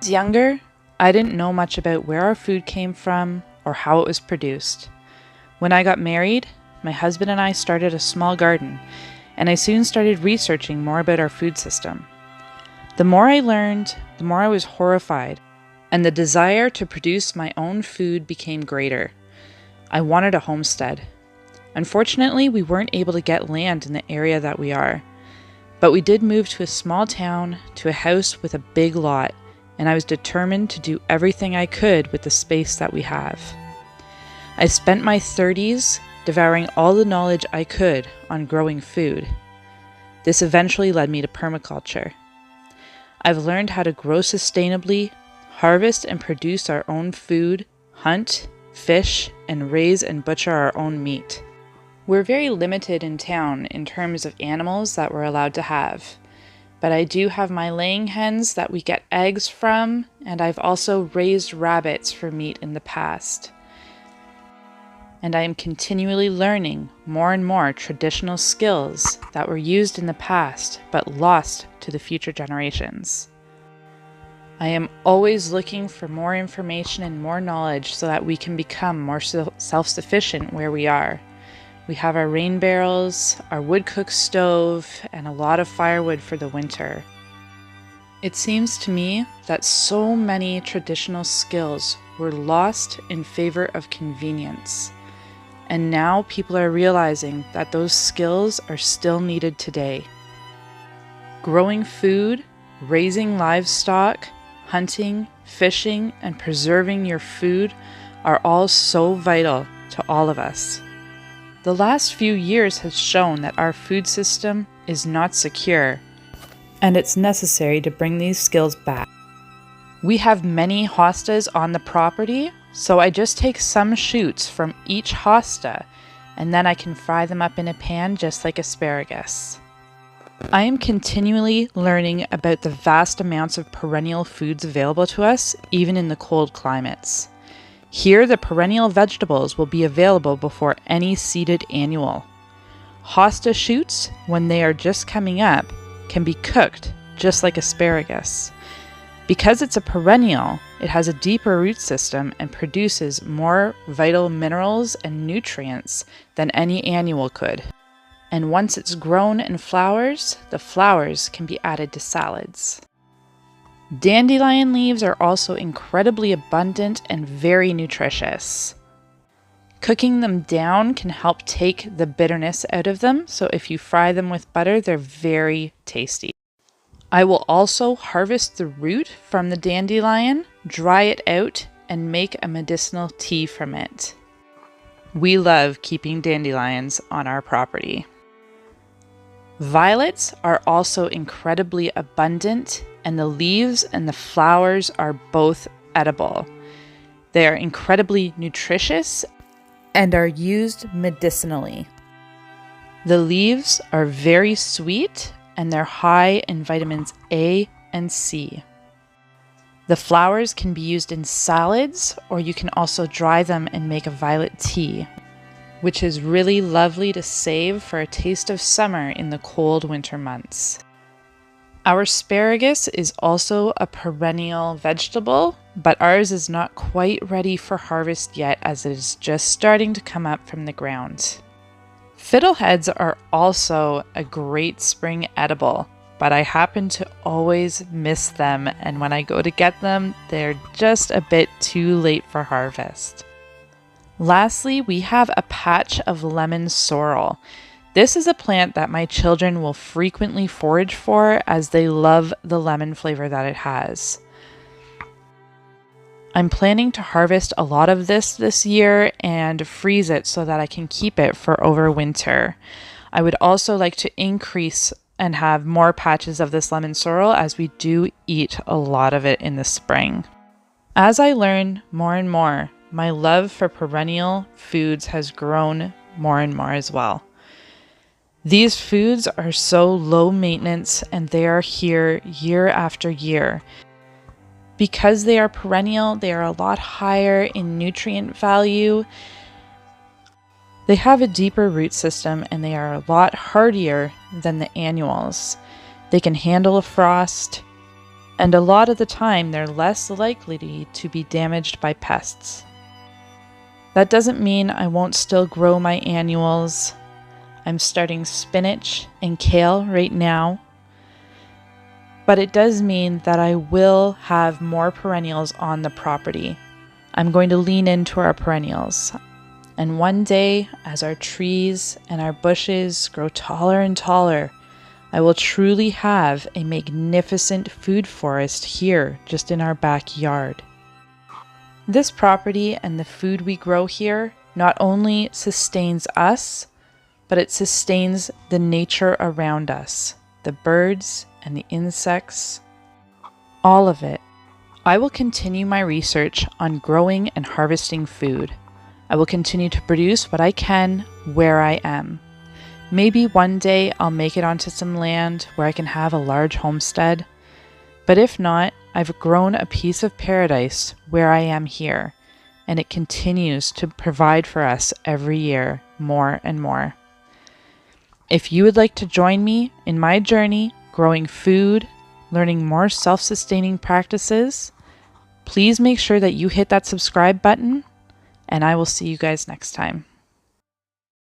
was younger, I didn't know much about where our food came from or how it was produced. When I got married, my husband and I started a small garden, and I soon started researching more about our food system. The more I learned, the more I was horrified, and the desire to produce my own food became greater. I wanted a homestead. Unfortunately, we weren't able to get land in the area that we are, but we did move to a small town, to a house with a big lot, and I was determined to do everything I could with the space that we have. I spent my 30s devouring all the knowledge I could on growing food. This eventually led me to permaculture. I've learned how to grow sustainably, harvest and produce our own food, hunt, fish, and raise and butcher our own meat. We're very limited in town in terms of animals that we're allowed to have, but I do have my laying hens that we get eggs from, and I've also raised rabbits for meat in the past. And I am continually learning more and more traditional skills that were used in the past but lost to the future generations. I am always looking for more information and more knowledge so that we can become more self-sufficient where we are. We have our rain barrels, our wood-cook stove, and a lot of firewood for the winter. It seems to me that so many traditional skills were lost in favor of convenience. And now people are realizing that those skills are still needed today. Growing food, raising livestock, hunting, fishing, and preserving your food are all so vital to all of us. The last few years has shown that our food system is not secure, and it's necessary to bring these skills back. We have many hostas on the property, so I just take some shoots from each hosta, and then I can fry them up in a pan just like asparagus. I am continually learning about the vast amounts of perennial foods available to us, even in the cold climates. Here, the perennial vegetables will be available before any seeded annual. Hosta shoots, when they are just coming up, can be cooked just like asparagus. Because it's a perennial, it has a deeper root system and produces more vital minerals and nutrients than any annual could. And once it's grown and flowers, the flowers can be added to salads. Dandelion leaves are also incredibly abundant and very nutritious. Cooking them down can help take the bitterness out of them, so if you fry them with butter, they're very tasty. I will also harvest the root from the dandelion, dry it out, and make a medicinal tea from it. We love keeping dandelions on our property. Violets are also incredibly abundant, and the leaves and the flowers are both edible. They are incredibly nutritious and are used medicinally. The leaves are very sweet and they're high in vitamins A and C. The flowers can be used in salads, or you can also dry them and make a violet tea, which is really lovely to save for a taste of summer in the cold winter months. Our asparagus is also a perennial vegetable, but ours is not quite ready for harvest yet as it is just starting to come up from the ground. Fiddleheads are also a great spring edible, but I happen to always miss them, and when I go to get them, they're just a bit too late for harvest. Lastly, we have a patch of lemon sorrel. This is a plant that my children will frequently forage for as they love the lemon flavor that it has. I'm planning to harvest a lot of this year and freeze it so that I can keep it for over winter. I would also like to increase and have more patches of this lemon sorrel as we do eat a lot of it in the spring. As I learn more and more, my love for perennial foods has grown more and more as well. These foods are so low maintenance and they are here year after year. Because they are perennial, they are a lot higher in nutrient value. They have a deeper root system and they are a lot hardier than the annuals. They can handle a frost. and a lot of the time they're less likely to be damaged by pests. That doesn't mean I won't still grow my annuals. I'm starting spinach and kale right now, but it does mean that I will have more perennials on the property. I'm going to lean into our perennials. And one day, as our trees and our bushes grow taller and taller, I will truly have a magnificent food forest here just in our backyard. This property and the food we grow here not only sustains us, but it sustains the nature around us, the birds and the insects, all of it. I will continue my research on growing and harvesting food. I will continue to produce what I can where I am. Maybe one day I'll make it onto some land where I can have a large homestead. But if not, I've grown a piece of paradise where I am here, and it continues to provide for us every year more and more. If you would like to join me in my journey growing food, learning more self-sustaining practices, please make sure that you hit that subscribe button, and I will see you guys next time.